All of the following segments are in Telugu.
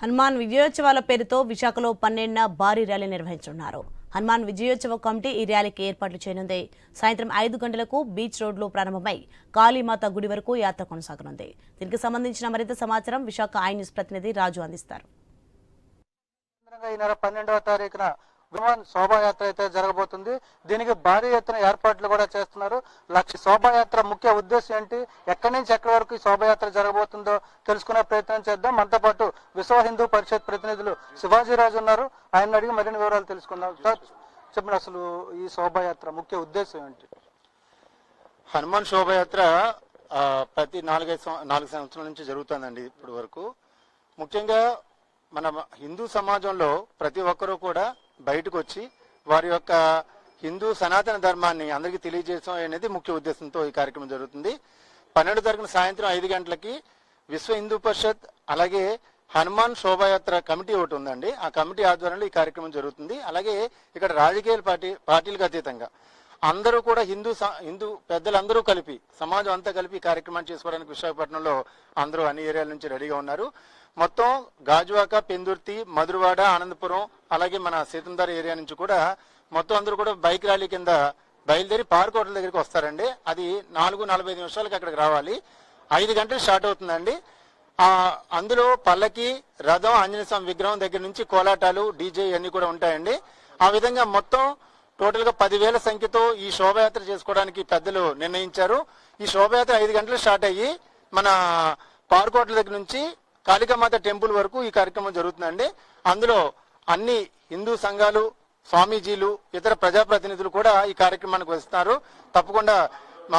హనుమాన్ విజయోత్సవాల పేరుతో విశాఖలో 12న భారీ ర్యాలీ నిర్వహించనున్నారు. హనుమాన్ విజయోత్సవ కమిటీ ఈ ర్యాలీకి ఏర్పాట్లు చేయనుంది. సాయంత్రం 5 గంటలకు బీచ్ రోడ్లో ప్రారంభమై కాళీమాత గుడి వరకు యాత్ర కొనసాగనుంది. దీనికి సంబంధించిన మరింత సమాచారం విశాఖ ఐ న్యూస్ ప్రతినిధి రాజు అందిస్తారు. ఈ నెల 12వ తారీఖున హనుమాన్ శోభాయాత్ర అయితే జరగబోతుంది. దీనికి భారీ ఎత్తున ఏర్పాట్లు కూడా చేస్తున్నారు. శోభాయాత్ర ముఖ్య ఉద్దేశం ఏంటి, ఎక్కడి నుంచి ఎక్కడి వరకు ఈ శోభాయాత్ర జరగబోతుందో తెలుసుకునే ప్రయత్నం చేద్దాం. మనతో పాటు విశ్వ హిందూ పరిషత్ ప్రతినిధులు శివాజీరాజు ఉన్నారు. ఆయన అడిగి మరిన్ని వివరాలు తెలుసుకుందాం. సార్ చెప్పండి, అసలు ఈ శోభాయాత్ర ముఖ్య ఉద్దేశం ఏంటి? హనుమాన్ శోభాయాత్ర ప్రతి 4 సంవత్సరాల నుంచి జరుగుతుందండి ఇప్పటి వరకు. ముఖ్యంగా మన హిందూ సమాజంలో ప్రతి ఒక్కరూ కూడా బయటకు వచ్చి వారి యొక్క హిందూ సనాతన ధర్మాన్ని అందరికీ తెలియజేయడం అనేది ముఖ్య ఉద్దేశంతో ఈ కార్యక్రమం జరుగుతుంది. 12వ తారీఖున సాయంత్రం 5 గంటలకి విశ్వ హిందూ పరిషత్ అలాగే హనుమాన్ శోభాయాత్ర కమిటీ ఒకటి ఉందండి. ఆ కమిటీ ఆధ్వర్యంలో ఈ కార్యక్రమం జరుగుతుంది. అలాగే ఇక్కడ రాజకీయ పార్టీలకు అతీతంగా అందరూ కూడా హిందూ పెద్దలందరూ కలిపి సమాజం అంతా కలిపి ఈ కార్యక్రమాన్ని చేసుకోవడానికి విశాఖపట్నంలో అందరూ అన్ని ఏరియాల నుంచి రెడీగా ఉన్నారు. మొత్తం గాజువాక, పెందుర్తి, మధురవాడ, ఆనందపురం అలాగే మన సీతందార ఏరియా నుంచి కూడా మొత్తం అందరూ కూడా బైక్ ర్యాలీ కింద బయలుదేరి పార్క్ హోటల్ దగ్గరికి వస్తారండి. అది 4:45 నిమిషాలకి అక్కడికి రావాలి. 5 గంటలు స్టార్ట్ అవుతుందండి. అందులో పల్లకి, రథం, ఆంజనేయ స్వామి విగ్రహం దగ్గర నుంచి కోలాటాలు, డీజే అన్ని కూడా ఉంటాయండి. ఆ విధంగా మొత్తం టోటల్ గా 10,000 సంఖ్యతో ఈ శోభయాత్ర చేసుకోవడానికి పెద్దలు నిర్ణయించారు. ఈ శోభయాత్ర 5 గంటలు స్టార్ట్ అయ్యి మన పార్క్ హోటల్ దగ్గర నుంచి కాళికామాత టెంపుల్ వరకు ఈ కార్యక్రమం జరుగుతుందండి. అందులో అన్ని హిందూ సంఘాలు, స్వామీజీలు, ఇతర ప్రజాప్రతినిధులు కూడా ఈ కార్యక్రమానికి వస్తున్నారు. తప్పకుండా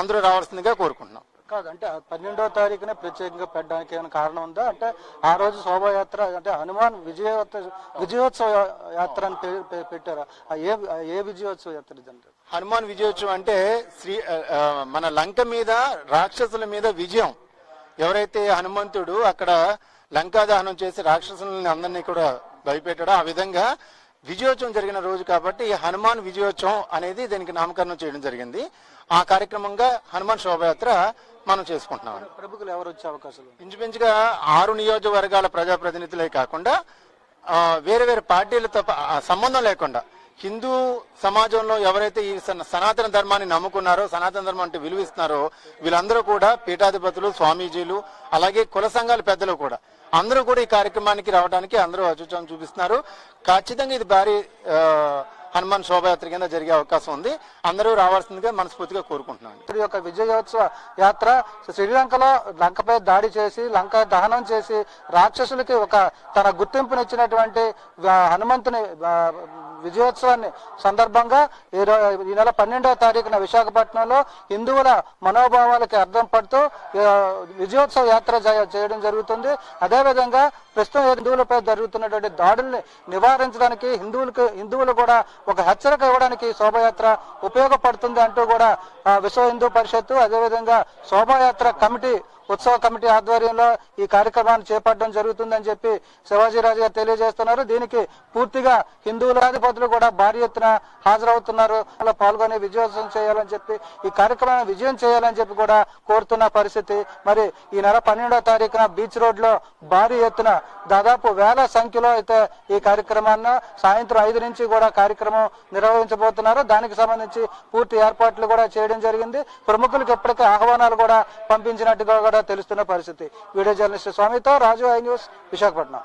అందరూ రావాల్సిందిగా కోరుకుంటున్నాం. కాదంటే 12వ తారీఖున ప్రత్యేకంగా పెట్టడానికి ఏమైనా కారణం ఉందా? అంటే ఆ రోజు శోభాయాత్ర అంటే హనుమాన్ విజయోత్సవ యాత్ర అని పెట్టారా? ఏ విజయోత్సవ యాత్ర ఇదంటే? హనుమాన్ విజయోత్సవం అంటే మన లంక మీద రాక్షసుల మీద విజయం. ఎవరైతే హనుమంతుడు అక్కడ లంకా దహనం చేసి రాక్షసులని అందరినీ కూడా భయపెట్టాడో ఆ విధంగా విజయోత్సవం జరిగిన రోజు కాబట్టి హనుమాన్ విజయోత్సవం అనేది దీనికి నామకరణం చేయడం జరిగింది. ఆ కార్యక్రమంగా హనుమాన్ శోభయాత్ర మనం చేసుకుంటున్నాం. ప్రముఖులు ఎవరు వచ్చే అవకాశాలు? ఇంచుమించుగా 6 నియోజకవర్గాల ప్రజాప్రతినిధులే కాకుండా వేరే వేరే పార్టీలతో సంబంధం లేకుండా హిందూ సమాజంలో ఎవరైతే ఈ సనాతన ధర్మాన్ని నమ్ముకున్నారో, సనాతన ధర్మం అంటే విలువిస్తున్నారో వీళ్ళందరూ కూడా పీఠాధిపతులు, స్వామీజీలు అలాగే కుల సంఘాల పెద్దలు కూడా అందరూ కూడా ఈ కార్యక్రమానికి రావడానికి అందరూ అచుచం చూపిస్తున్నారు. ఖచ్చితంగా ఇది భారీ హనుమాన్ శోభయాత్ర కింద జరిగే అవకాశం ఉంది. అందరూ రావాల్సిందిగా మనస్ఫూర్తిగా కోరుకుంటున్నాను. ఈ యొక్క విజయోత్సవ యాత్ర శ్రీలంకలో లంకపై దాడి చేసి లంక దహనం చేసి రాక్షసులకి ఒక తన గుర్తింపునిచ్చినటువంటి హనుమంతుని విజయోత్సవాన్ని సందర్భంగా ఈ నెల 12వ తారీఖున విశాఖపట్నంలో హిందువుల మనోభావాలకి అర్థం పడుతూ విజయోత్సవ యాత్ర చేయడం జరుగుతుంది. అదేవిధంగా ప్రస్తుతం హిందువులపై జరుగుతున్నటువంటి దాడుల్ని నివారించడానికి హిందువులు కూడా ఒక హెచ్చరిక ఇవ్వడానికి శోభాయాత్ర ఉపయోగపడుతుంది అంటూ కూడా విశ్వ హిందూ పరిషత్తు అదేవిధంగా శోభాయాత్ర కమిటీ ఉత్సవ కమిటీ ఆధ్వర్యంలో ఈ కార్యక్రమాన్ని చేపట్టడం జరుగుతుందని చెప్పి శివాజీరాజు గారు తెలియజేస్తున్నారు. దీనికి పూర్తిగా హిందువులాధిపతులు కూడా భారీ ఎత్తున హాజరవుతున్నారు. అలా పాల్గొని విజయోత్సవం చేయాలని చెప్పి ఈ కార్యక్రమాన్ని విజయం చేయాలని చెప్పి కూడా కోరుతున్న పరిస్థితి. మరి ఈ నెల 12వ తారీఖున బీచ్ రోడ్ లో భారీ ఎత్తున దాదాపు వేల సంఖ్యలో అయితే ఈ కార్యక్రమాన్ని సాయంత్రం 5 నుంచి కూడా కార్యక్రమం నిర్వహించబోతున్నారు. దానికి సంబంధించి పూర్తి ఏర్పాట్లు కూడా చేయడం జరిగింది. ప్రముఖులకు ఎప్పటికే ఆహ్వానాలు కూడా పంపించినట్టుగా తెలుస్తున్న పరిస్థితి. వీడియో జర్నలిస్ట్ స్వామితో రాజు, ఐ న్యూస్, విశాఖపట్నం.